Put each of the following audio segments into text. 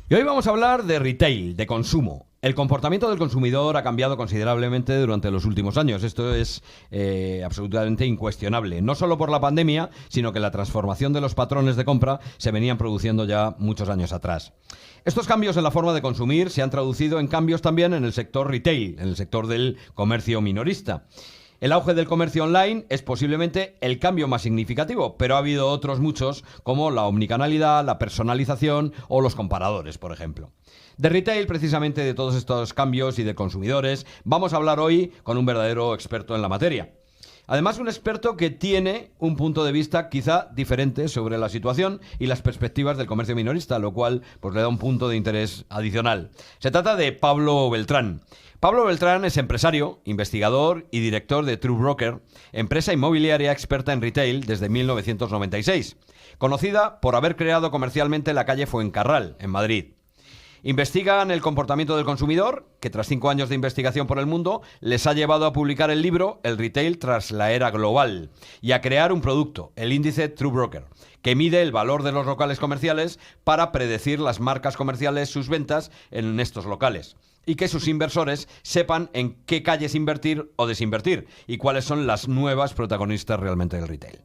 Y hoy vamos a hablar de retail, de consumo. El comportamiento del consumidor ha cambiado considerablemente durante los últimos años. Esto es absolutamente incuestionable. No solo por la pandemia, sino que la transformación de los patrones de compra se venían produciendo ya muchos años atrás. Estos cambios en la forma de consumir se han traducido en cambios también en el sector retail, en el sector del comercio minorista. El auge del comercio online es posiblemente el cambio más significativo, pero ha habido otros muchos, como la omnicanalidad, la personalización o los comparadores, por ejemplo. De retail, precisamente de todos estos cambios y de consumidores, vamos a hablar hoy con un verdadero experto en la materia. Además, un experto que tiene un punto de vista quizá diferente sobre la situación y las perspectivas del comercio minorista, lo cual pues, le da un punto de interés adicional. Se trata de Pablo Beltrán. Pablo Beltrán es empresario, investigador y director de True Broker, empresa inmobiliaria experta en retail desde 1996, conocida por haber creado comercialmente la calle Fuencarral, en Madrid. Investigan el comportamiento del consumidor, que tras 5 años de investigación por el mundo, les ha llevado a publicar el libro El retail tras la era global y a crear un producto, el índice True Broker, que mide el valor de los locales comerciales para predecir las marcas comerciales, sus ventas en estos locales. Y que sus inversores sepan en qué calles invertir o desinvertir y cuáles son las nuevas protagonistas realmente del retail.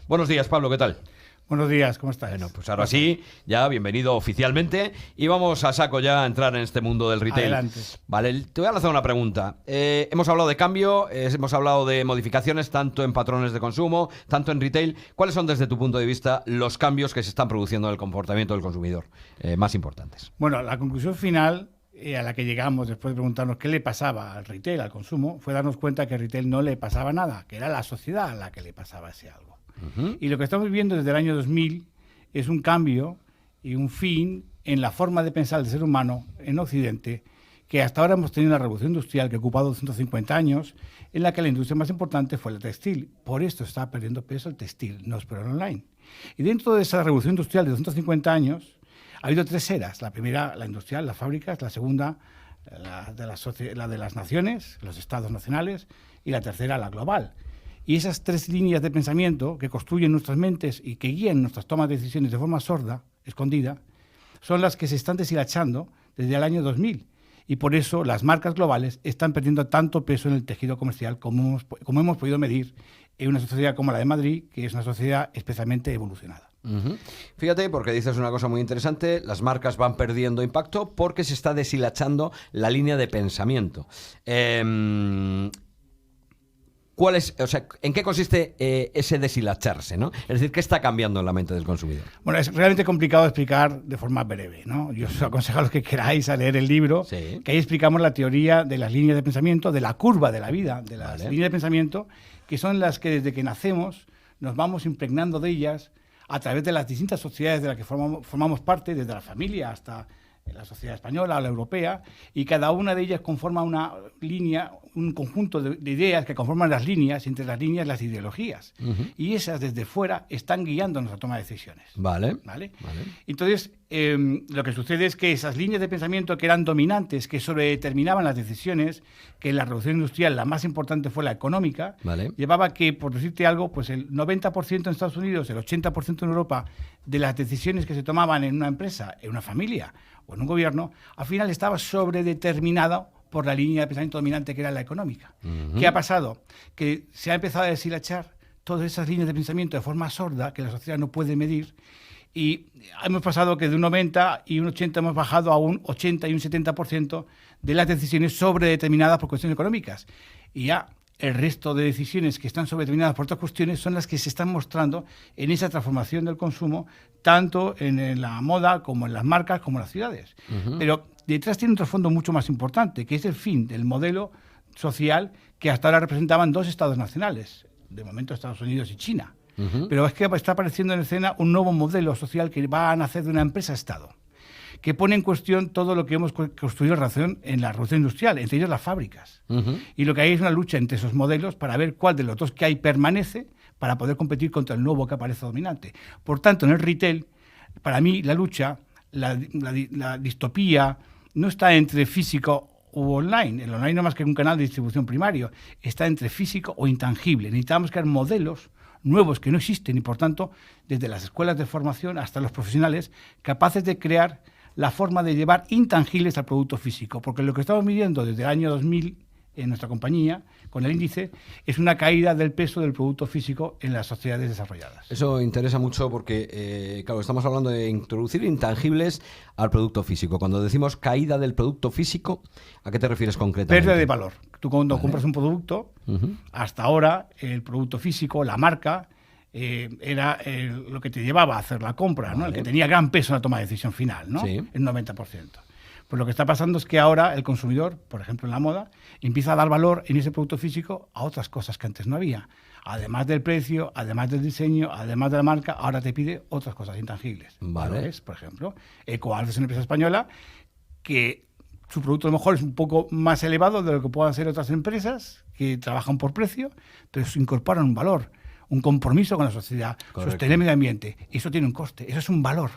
Buenos días, Pablo, ¿qué tal? Buenos días, ¿cómo estás? Bueno, pues ahora sí, ya bienvenido oficialmente y vamos a saco ya a entrar en este mundo del retail. Adelante. Vale, te voy a lanzar una pregunta. Hemos hablado de cambio, hemos hablado de modificaciones tanto en patrones de consumo, tanto en retail. ¿Cuáles son desde tu punto de vista los cambios que se están produciendo en el comportamiento del consumidor más importantes? Bueno, la conclusión final a la que llegamos después de preguntarnos qué le pasaba al retail, al consumo, fue darnos cuenta que al retail no le pasaba nada, que era la sociedad a la que le pasaba ese algo. Y lo que estamos viendo desde el año 2000 es un cambio y un fin en la forma de pensar del ser humano en Occidente, que hasta ahora hemos tenido una revolución industrial que ha ocupado 250 años, en la que la industria más importante fue la textil. Por esto está perdiendo peso el textil, no es por el online. Y dentro de esa revolución industrial de 250 años, ha habido 3 eras. La primera, la industrial, las fábricas. La segunda, la de las naciones, los estados nacionales. Y la tercera, la global. Y esas 3 líneas de pensamiento que construyen nuestras mentes y que guían nuestras tomas de decisiones de forma sorda, escondida, son las que se están deshilachando desde el año 2000. Y por eso las marcas globales están perdiendo tanto peso en el tejido comercial como hemos podido medir en una sociedad como la de Madrid, que es una sociedad especialmente evolucionada. Fíjate, porque dices una cosa muy interesante, las marcas van perdiendo impacto porque se está deshilachando la línea de pensamiento. ¿Cuál es, o sea, ¿en qué consiste ese deshilacharse, ¿no? Es decir, ¿qué está cambiando en la mente del consumidor? Bueno, es realmente complicado explicar de forma breve, ¿no? Yo os aconsejo a los que queráis a leer el libro, Sí. que ahí explicamos la teoría de las líneas de pensamiento, de la curva de la vida, de las Vale. líneas de pensamiento, que son las que desde que nacemos nos vamos impregnando de ellas a través de las distintas sociedades de las que formamos parte, desde la familia hasta la sociedad española o la europea, y cada una de ellas conforma una línea, un conjunto de ideas que conforman las líneas, y entre las líneas las ideologías. Y esas desde fuera están guiando nuestra toma de decisiones. Vale. Entonces, lo que sucede es que esas líneas de pensamiento que eran dominantes, que sobredeterminaban las decisiones, que en la revolución industrial la más importante fue la económica, Vale. llevaba que, por decirte algo, pues el 90% en Estados Unidos, el 80% en Europa, de las decisiones que se tomaban en una empresa, en una familia o en un gobierno, al final estaba sobredeterminado por la línea de pensamiento dominante que era la económica. ¿Qué ha pasado? Que se ha empezado a deshilachar todas esas líneas de pensamiento de forma sorda, que la sociedad no puede medir, y hemos pasado que de un 90 y un 80 hemos bajado a un 80 y un 70% de las decisiones sobredeterminadas por cuestiones económicas. Y ya el resto de decisiones que están sobredeterminadas por otras cuestiones son las que se están mostrando en esa transformación del consumo, tanto en la moda como en las marcas como en las ciudades. Pero detrás tiene un trasfondo mucho más importante, que es el fin del modelo social que hasta ahora representaban 2 estados nacionales, de momento Estados Unidos y China. Pero es que está apareciendo en escena un nuevo modelo social que va a nacer de una empresa-estado, que pone en cuestión todo lo que hemos construido en la revolución industrial, entre ellos las fábricas. Y lo que hay es una lucha entre esos modelos para ver cuál de los dos que hay permanece para poder competir contra el nuevo que aparece dominante. Por tanto, en el retail, para mí, la lucha, la distopía, no está entre físico u online. El online no es más que un canal de distribución primario. Está entre físico o intangible. Necesitamos crear modelos nuevos que no existen y, por tanto, desde las escuelas de formación hasta los profesionales, capaces de crear la forma de llevar intangibles al producto físico, porque lo que estamos midiendo desde el año 2000 en nuestra compañía, con el índice, es una caída del peso del producto físico en las sociedades desarrolladas. Eso interesa mucho porque, claro, estamos hablando de introducir intangibles al producto físico. Cuando decimos caída del producto físico, ¿a qué te refieres concretamente? Pérdida de valor. Tú cuando compras un producto, hasta ahora el producto físico, la marca, era lo que te llevaba a hacer la compra, ¿no? El que tenía gran peso en la toma de decisión final, ¿no? Sí. El 90%. Pues lo que está pasando es que ahora el consumidor, por ejemplo en la moda, empieza a dar valor en ese producto físico a otras cosas que antes no había. Además del precio, además del diseño, además de la marca, ahora te pide otras cosas intangibles. Vale. Valores, por ejemplo, Ecoalf es una empresa española que su producto a lo mejor es un poco más elevado de lo que puedan ser otras empresas que trabajan por precio, pero se incorporan un valor, un compromiso con la sociedad, sostener el medio ambiente. Y eso tiene un coste, eso es un valor.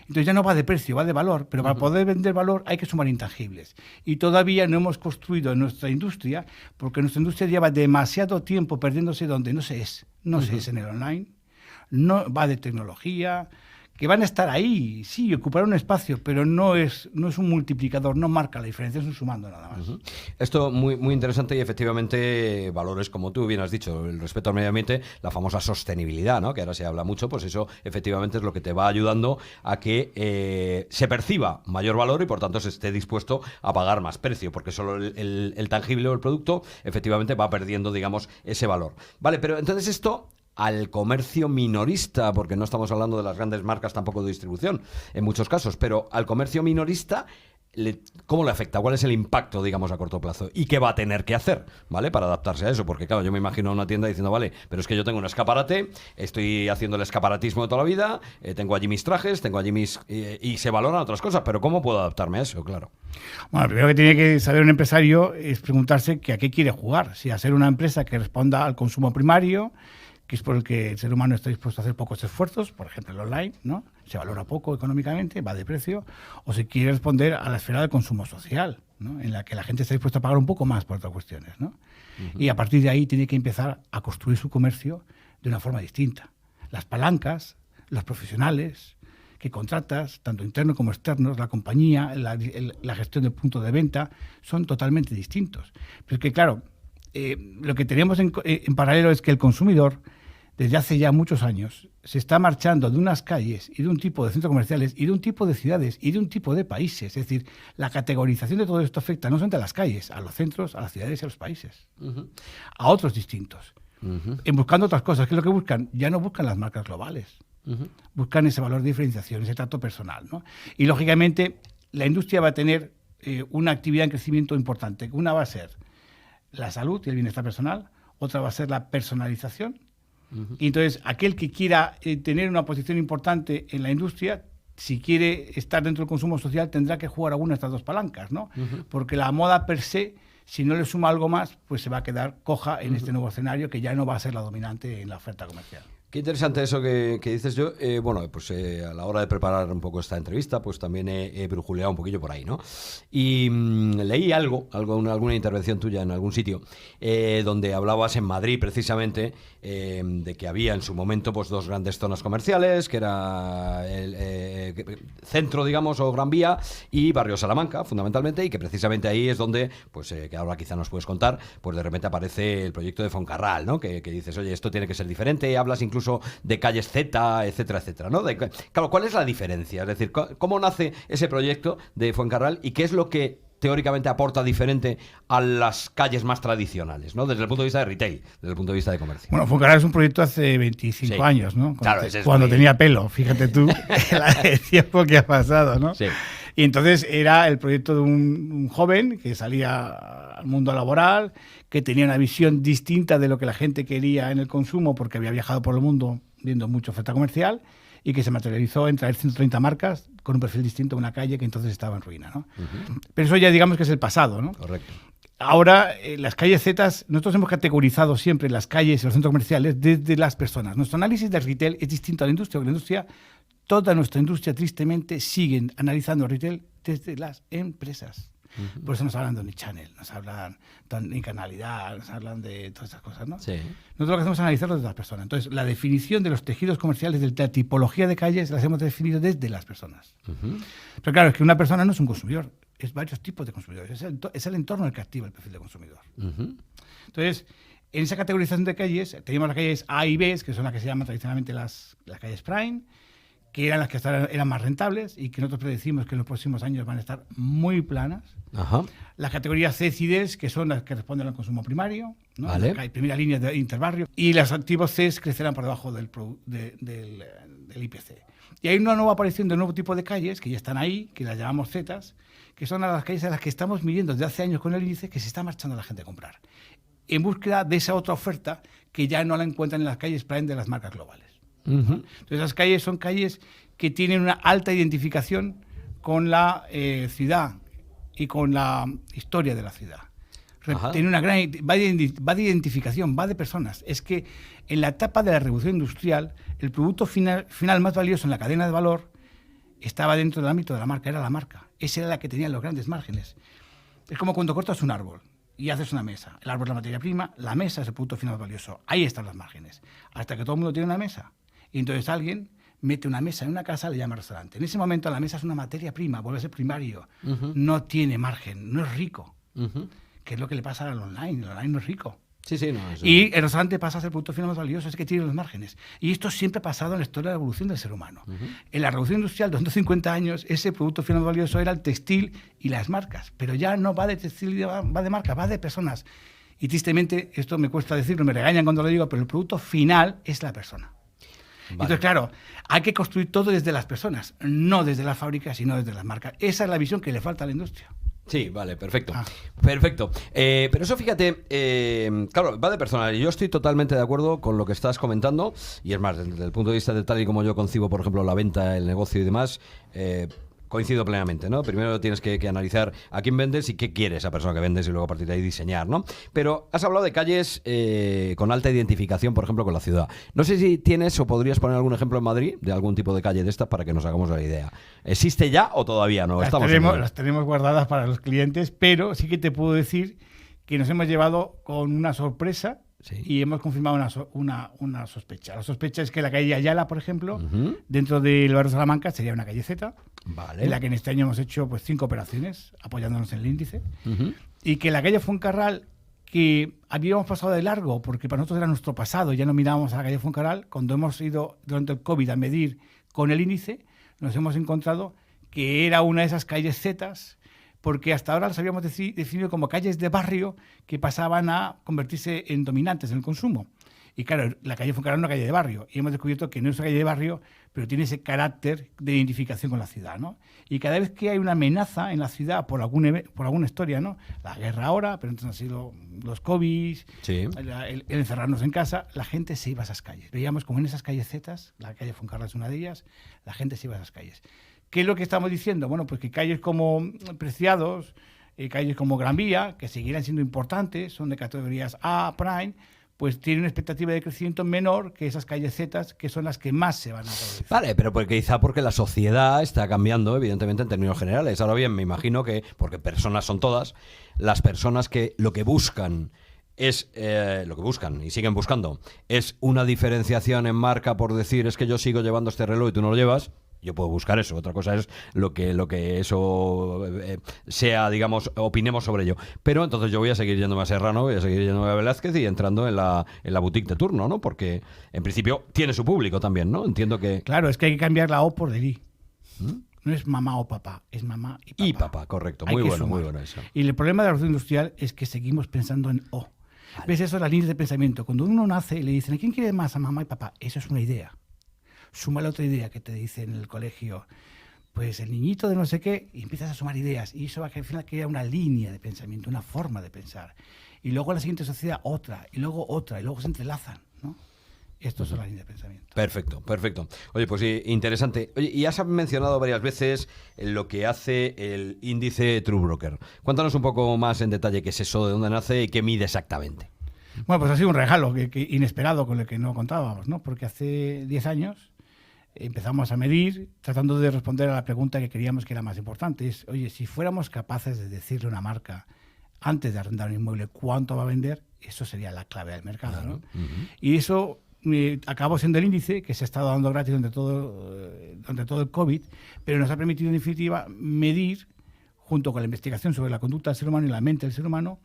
Entonces ya no va de precio, va de valor, pero para poder vender valor hay que sumar intangibles. Y todavía no hemos construido en nuestra industria, porque nuestra industria lleva demasiado tiempo perdiéndose donde no se es. No se es en el online, no va de tecnología, que van a estar ahí, sí, ocupar un espacio, pero no es un multiplicador, no marca la diferencia, es un sumando nada más. Esto muy, muy interesante y efectivamente valores, como tú bien has dicho, el respeto al medio ambiente, la famosa sostenibilidad, ¿no? Que ahora se habla mucho, pues eso efectivamente es lo que te va ayudando a que se perciba mayor valor y por tanto se esté dispuesto a pagar más precio, porque solo el tangible o el producto efectivamente va perdiendo, digamos, ese valor. Vale, pero entonces esto al comercio minorista, porque no estamos hablando de las grandes marcas tampoco de distribución en muchos casos, pero al comercio minorista, ¿cómo le afecta? ¿Cuál es el impacto, digamos, a corto plazo? ¿Y qué va a tener que hacer, ¿vale? Para adaptarse a eso, porque claro, yo me imagino una tienda diciendo, vale, pero es que yo tengo un escaparate, estoy haciendo el escaparatismo de toda la vida, tengo allí mis trajes, tengo allí mis... y se valoran otras cosas, pero ¿cómo puedo adaptarme a eso? Claro. Bueno, lo primero que tiene que saber un empresario es preguntarse que a qué quiere jugar, si a ser una empresa que responda al consumo primario, que es por el que el ser humano está dispuesto a hacer pocos esfuerzos, por ejemplo el online, ¿no? Se valora poco económicamente, va de precio, o si quiere responder a la esfera del consumo social, ¿no? En la que la gente está dispuesta a pagar un poco más por otras cuestiones, ¿no? Y a partir de ahí tiene que empezar a construir su comercio de una forma distinta. Las palancas, los profesionales que contratas, tanto internos como externos, la compañía, la gestión del punto de venta, son totalmente distintos. Pero es que, claro, lo que tenemos en paralelo es que el consumidor, desde hace ya muchos años, se está marchando de unas calles y de un tipo de centros comerciales y de un tipo de ciudades y de un tipo de países. Es decir, la categorización de todo esto afecta no solamente a las calles, a los centros, a las ciudades y a los países, a otros distintos. En buscando otras cosas. ¿Qué es lo que buscan? Ya no buscan las marcas globales. Buscan ese valor de diferenciación, ese trato personal, ¿no? Y, lógicamente, la industria va a tener una actividad en crecimiento importante. Una va a ser la salud y el bienestar personal, otra va a ser la personalización. Y entonces, aquel que quiera tener una posición importante en la industria, si quiere estar dentro del consumo social, tendrá que jugar alguna de estas dos palancas, ¿no? Porque la moda per se, si no le suma algo más, pues se va a quedar coja en este nuevo escenario que ya no va a ser la dominante en la oferta comercial. Qué interesante eso que dices yo. Bueno, pues a la hora de preparar un poco esta entrevista, pues también he brujuleado un poquillo por ahí, ¿no? Y leí alguna intervención tuya en algún sitio, donde hablabas en Madrid precisamente de que había en su momento pues dos grandes zonas comerciales, que era el centro, digamos, o Gran Vía, y Barrio Salamanca, fundamentalmente, y que precisamente ahí es donde, pues que ahora quizá nos puedes contar, pues de repente aparece el proyecto de Foncarral, ¿no? Que dices, oye, esto tiene que ser diferente, hablas incluso de calles Z, etcétera, etcétera, ¿no? Claro, ¿cuál es la diferencia? Es decir, ¿cómo nace ese proyecto de Fuencarral y qué es lo que teóricamente aporta diferente a las calles más tradicionales, ¿no? Desde el punto de vista de retail, desde el punto de vista de comercio. Bueno, Fuencarral es un proyecto hace 25 años, ¿no? Cuando tenía pelo, fíjate tú, el tiempo que ha pasado, ¿no? Sí. Y entonces era el proyecto de un joven que salía al mundo laboral, que tenía una visión distinta de lo que la gente quería en el consumo, porque había viajado por el mundo viendo mucha oferta comercial, y que se materializó en traer 130 marcas con un perfil distinto a una calle que entonces estaba en ruina, ¿no? Pero eso ya digamos que es el pasado, ¿no? Correcto. Ahora, las calles Z, nosotros hemos categorizado siempre las calles y los centros comerciales desde las personas. Nuestro análisis del retail es distinto a la industria, porque la industria, toda nuestra industria, tristemente, siguen analizando el retail desde las empresas. Por eso nos hablan de omnichannel, nos hablan de omnicanalidad, nos hablan de todas esas cosas, ¿no? Sí. Nosotros lo que hacemos es analizarlo desde las personas. Entonces, la definición de los tejidos comerciales, de la tipología de calles, las hemos definido desde las personas. Pero claro, es que una persona no es un consumidor, es varios tipos de consumidores. Es el entorno el que activa el perfil de consumidor. Entonces, en esa categorización de calles, teníamos las calles A y B, que son las que se llaman tradicionalmente las calles Prime, que eran las que eran más rentables y que nosotros predecimos que en los próximos años van a estar muy planas. Las categorías C y D, que son las que responden al consumo primario, ¿no? Vale. Hay primera línea de interbarrio. Y los activos C crecerán por debajo del IPC. Y hay una nueva aparición de un nuevo tipo de calles, que ya están ahí, que las llamamos Zetas, que son las calles a las que estamos midiendo desde hace años con el índice, que se está marchando la gente a comprar, en búsqueda de esa otra oferta que ya no la encuentran en las calles prime de las marcas globales. Entonces, esas calles son calles que tienen una alta identificación con la ciudad y con la historia de la ciudad. Tiene una gran va de identificación, va de personas. Es que en la etapa de la revolución industrial, el producto final más valioso en la cadena de valor estaba dentro del ámbito de la marca, era la marca. Esa era la que tenía los grandes márgenes. Es como cuando cortas un árbol y haces una mesa. El árbol es la materia prima, la mesa es el producto final valioso. Ahí están los márgenes. Hasta que todo el mundo tiene una mesa. Y entonces alguien mete una mesa en una casa, le llama restaurante. En ese momento la mesa es una materia prima, vuelve a ser primario. No tiene margen, no es rico. Que es lo que le pasa al online. El online no es rico. Y el restaurante pasa a ser el producto final más valioso, es que tiene los márgenes. Y esto siempre ha pasado en la historia de la evolución del ser humano. En la revolución industrial de 250 años, ese producto final más valioso era el textil y las marcas. Pero ya no va de textil, va de marca, va de personas. Y tristemente, esto me cuesta decirlo, me regañan cuando lo digo, pero el producto final es la persona. Entonces, claro, hay que construir todo desde las personas, no desde las fábricas, sino desde las marcas. Esa es la visión que le falta a la industria. Sí, vale, perfecto. Perfecto. Pero eso, fíjate, claro, va de personal. Yo estoy totalmente de acuerdo con lo que estás comentando. Y es más, desde el punto de vista de tal y como yo concibo, por ejemplo, la venta, el negocio y demás, coincido plenamente, ¿no? Primero tienes que analizar a quién vendes y qué quiere esa persona que vendes y luego a partir de ahí diseñar, ¿no? Pero has hablado de calles con alta identificación, por ejemplo, con la ciudad. No sé si tienes o podrías poner algún ejemplo en Madrid de algún tipo de calle de estas para que nos hagamos la idea. ¿Existe ya o todavía no? Las tenemos guardadas para los clientes, pero sí que te puedo decir que nos hemos llevado con una sorpresa. Sí. Y hemos confirmado una sospecha. La sospecha es que la calle Ayala, por ejemplo, dentro del barrio Salamanca, sería una calle Z, en la que en este año hemos hecho 5 operaciones apoyándonos en el índice, y que la calle Fuencarral, que habíamos pasado de largo, porque para nosotros era nuestro pasado, ya no mirábamos a la calle Fuencarral, cuando hemos ido durante el COVID a medir con el índice, nos hemos encontrado que era una de esas calles Zetas, porque hasta ahora las habíamos definido como calles de barrio que pasaban a convertirse en dominantes en el consumo. Y claro, la calle Fuencarral es una calle de barrio, y hemos descubierto que no es una calle de barrio, pero tiene ese carácter de identificación con la ciudad, ¿no? Y cada vez que hay una amenaza en la ciudad por alguna historia, ¿no? La guerra ahora, pero entonces han sido los COVID, sí. el encerrarnos en casa, la gente se iba a esas calles. Veíamos como en esas calles Zetas, la calle Fuencarral es una de ellas, la gente se iba a esas calles. ¿Qué es lo que estamos diciendo? Bueno, pues que calles como Preciados, calles como Gran Vía, que seguirán siendo importantes, son de categorías A, Prime, pues tienen una expectativa de crecimiento menor que esas calles Zetas, que son las que más se van a producir. Vale, pero quizá porque la sociedad está cambiando, evidentemente, en términos generales. Ahora bien, me imagino que, porque personas son todas, las personas que lo que buscan es lo que buscan y siguen buscando es una diferenciación en marca por decir es que yo sigo llevando este reloj y tú no lo llevas. Yo puedo buscar eso. Otra cosa es lo que eso sea, digamos, opinemos sobre ello. Pero entonces yo voy a seguir yéndome a Serrano, voy a seguir yéndome a Velázquez y entrando en la boutique de turno, ¿no? Porque en principio tiene su público también, ¿no? Entiendo que... Claro, es que hay que cambiar la O por el I. No es mamá o papá, es mamá y papá. Y papá, correcto. Muy bueno eso. Y el problema de la revolución industrial es que seguimos pensando en O. Vale. ¿Ves? Eso es la línea de pensamiento. Cuando uno nace y le dicen, ¿a quién quiere más, a mamá y papá? Eso es una idea. Suma la otra idea que te dicen en el colegio, pues el niñito de no sé qué, y empiezas a sumar ideas, y eso va a que al final crea una línea de pensamiento, una forma de pensar. Y luego en la siguiente sociedad otra, y luego se entrelazan, ¿no? Esto es la línea de pensamiento. Perfecto. Oye, pues sí, interesante. Oye, y has mencionado varias veces lo que hace el índice True Broker. Cuéntanos un poco más en detalle qué es eso, de dónde nace y qué mide exactamente. Bueno, pues ha sido un regalo que inesperado con el que no contábamos, ¿no? Porque hace 10 años empezamos a medir, tratando de responder a la pregunta que queríamos que era más importante. Es, oye, si fuéramos capaces de decirle a una marca, antes de arrendar un inmueble, cuánto va a vender, eso sería la clave del mercado, ¿no? Y eso acabó siendo el índice que se ha estado dando gratis durante todo el COVID, pero nos ha permitido, en definitiva, medir, junto con la investigación sobre la conducta del ser humano y la mente del ser humano,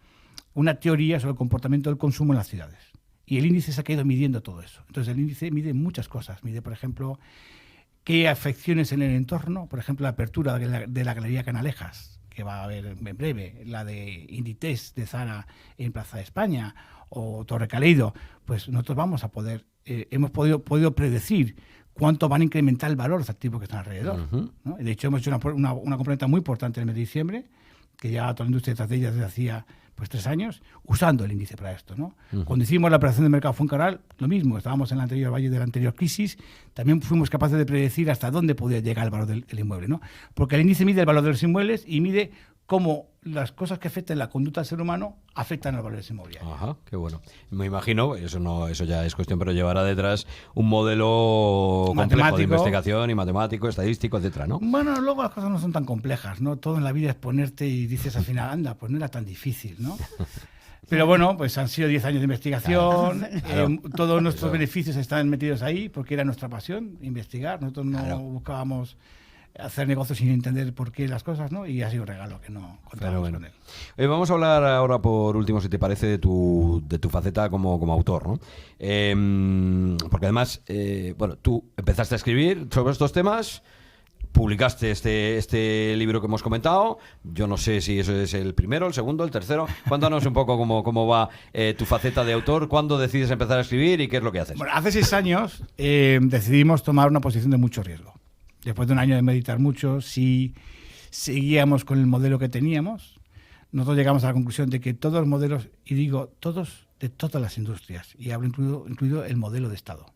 una teoría sobre el comportamiento del consumo en las ciudades. Y el índice se ha ido midiendo todo eso. Entonces, el índice mide muchas cosas. Mide, por ejemplo, qué afecciones en el entorno, por ejemplo, la apertura de la Galería Canalejas, que va a haber en breve, la de Inditex de Zara en Plaza de España, o Torre Caleido, pues nosotros vamos a poder, hemos podido predecir cuánto van a incrementar el valor de los activos que están alrededor, ¿no? De hecho, hemos hecho una componente muy importante en el mes de diciembre, que ya toda la industria detrás de ella desde hacía 3 años, usando el índice para esto, ¿no? Cuando hicimos la operación de mercado Fuencarral, lo mismo, estábamos en el anterior valle de la anterior crisis, también fuimos capaces de predecir hasta dónde podía llegar el valor del inmueble, ¿no? Porque el índice mide el valor de los inmuebles y mide cómo las cosas que afectan la conducta del ser humano afectan a los valores inmobiliarios. Ajá, qué bueno. Me imagino, eso ya es cuestión, pero llevará detrás un modelo complejo de investigación y matemático, estadístico, etcétera, ¿no? Bueno, luego las cosas no son tan complejas, ¿no? Todo en la vida es ponerte y dices al final, anda, pues no era tan difícil, ¿no? Pero bueno, pues han sido 10 años de investigación, todos nuestros beneficios están metidos ahí porque era nuestra pasión, investigar. Nosotros no buscábamos hacer negocios sin entender por qué las cosas, ¿no? Y ha sido un regalo que no contábamos con él. Vamos a hablar ahora, por último, si te parece, de tu faceta como autor, ¿no? Porque además, tú empezaste a escribir sobre estos temas, publicaste este libro que hemos comentado. Yo no sé si eso es el primero, el segundo, el tercero. Cuéntanos un poco cómo va tu faceta de autor, cuándo decides empezar a escribir y qué es lo que haces. Bueno, hace 6 años decidimos tomar una posición de mucho riesgo. Después de un año de meditar mucho, si seguíamos con el modelo que teníamos, nosotros llegamos a la conclusión de que todos los modelos, y digo todos, de todas las industrias, y hablo incluido el modelo de Estado,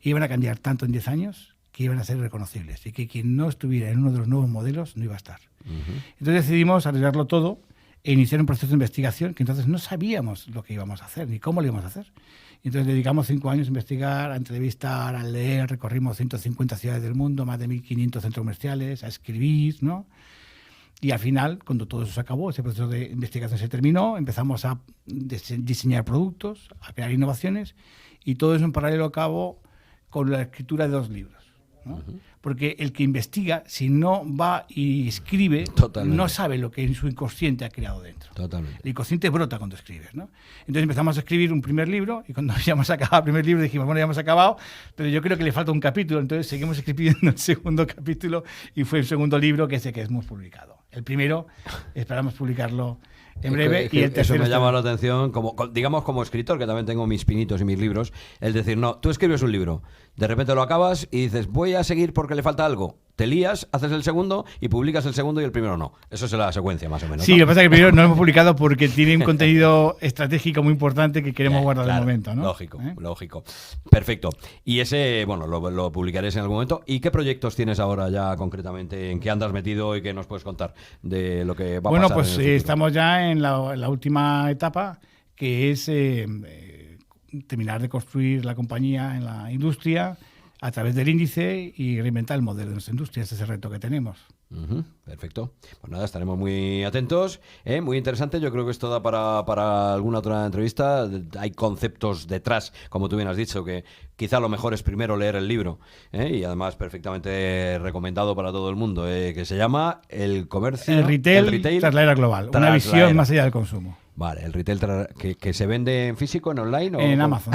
iban a cambiar tanto en 10 años que iban a ser reconocibles y que quien no estuviera en uno de los nuevos modelos no iba a estar. Entonces decidimos arriesgarlo todo e iniciar un proceso de investigación que entonces no sabíamos lo que íbamos a hacer ni cómo lo íbamos a hacer. Entonces dedicamos 5 años a investigar, a entrevistar, a leer, recorrimos 150 ciudades del mundo, más de 1.500 centros comerciales, a escribir, ¿no? Y al final, cuando todo eso se acabó, ese proceso de investigación se terminó, empezamos a diseñar productos, a crear innovaciones, y todo eso en paralelo a cabo con la escritura de 2 libros, ¿no? Porque el que investiga, si no va y escribe, no sabe lo que en su inconsciente ha creado dentro. Totalmente. El inconsciente brota cuando escribes, ¿no? Entonces empezamos a escribir un primer libro y cuando ya hemos acabado el primer libro dijimos, bueno, ya hemos acabado, pero yo creo que le falta un capítulo, entonces seguimos escribiendo el segundo capítulo y fue el segundo libro que hemos publicado. El primero esperamos publicarlo en breve. Y el tercero, eso me llama la atención, digamos como escritor, que también tengo mis pinitos y mis libros, es decir, no, tú escribes un libro, de repente lo acabas y dices, voy a seguir porque le falta algo. Te lías, haces el segundo y publicas el segundo y el primero no. Eso es la secuencia, más o menos. Sí, ¿no? Lo que pasa es que el primero no lo hemos publicado porque tiene un contenido estratégico muy importante que queremos guardar de momento, ¿no? Lógico. Perfecto. Y ese, bueno, lo publicaréis en algún momento. ¿Y qué proyectos tienes ahora ya concretamente? ¿En qué andas metido y qué nos puedes contar de lo que va a pasar? Bueno, pues estamos ya en la última etapa, que es terminar de construir la compañía en la industria a través del índice y reinventar el modelo de nuestra industria. Ese es el reto que tenemos. Perfecto. Pues nada, estaremos muy atentos. Muy interesante. Yo creo que esto da para alguna otra entrevista. Hay conceptos detrás, como tú bien has dicho, que quizá lo mejor es primero leer el libro. Y además perfectamente recomendado para todo el mundo, que se llama El comercio... El retail tras la era global. Una visión más allá del consumo. Vale, el retail que se vende en físico, en online o en Amazon.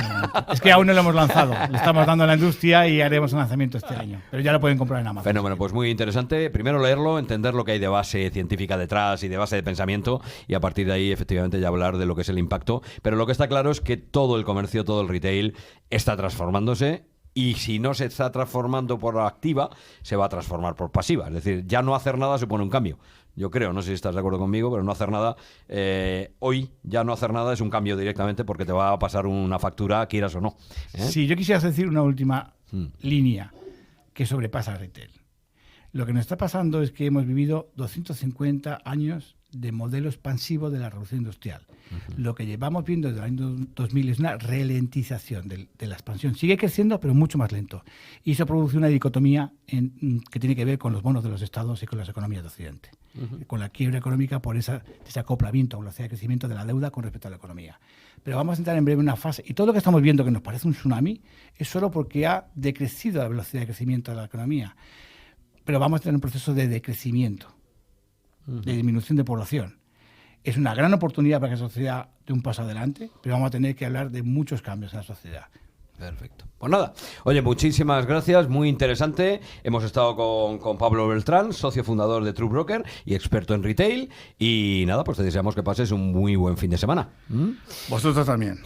Es que aún no lo hemos lanzado, le estamos dando a la industria y haremos un lanzamiento este año, pero ya lo pueden comprar en Amazon. Fenómeno, pues muy interesante. Primero leerlo, entender lo que hay de base científica detrás y de base de pensamiento y a partir de ahí efectivamente ya hablar de lo que es el impacto. Pero lo que está claro es que todo el comercio, todo el retail está transformándose. Y si no se está transformando por activa, se va a transformar por pasiva. Es decir, ya no hacer nada supone un cambio. Yo creo, no sé si estás de acuerdo conmigo, pero no hacer nada, hoy ya no hacer nada es un cambio directamente porque te va a pasar una factura, quieras o no. Sí, yo quisiera decir una última línea que sobrepasa el retail. Lo que nos está pasando es que hemos vivido 250 años de modelo expansivo de la revolución industrial. Lo que llevamos viendo desde el año 2000 es una ralentización de la expansión. Sigue creciendo, pero mucho más lento. Y eso produce una dicotomía que tiene que ver con los bonos de los estados y con las economías de Occidente. Con la quiebra económica por ese acoplamiento, velocidad de crecimiento de la deuda con respecto a la economía. Pero vamos a entrar en breve en una fase. Y todo lo que estamos viendo que nos parece un tsunami es solo porque ha decrecido la velocidad de crecimiento de la economía. Pero vamos a tener un proceso de decrecimiento, de disminución de población. Es una gran oportunidad para que la sociedad dé un paso adelante, pero vamos a tener que hablar de muchos cambios en la sociedad. Perfecto. Pues nada, oye, muchísimas gracias, muy interesante. Hemos estado con Pablo Beltrán, socio fundador de True Broker y experto en retail. Y nada, pues te deseamos que pases un muy buen fin de semana. Vosotros también.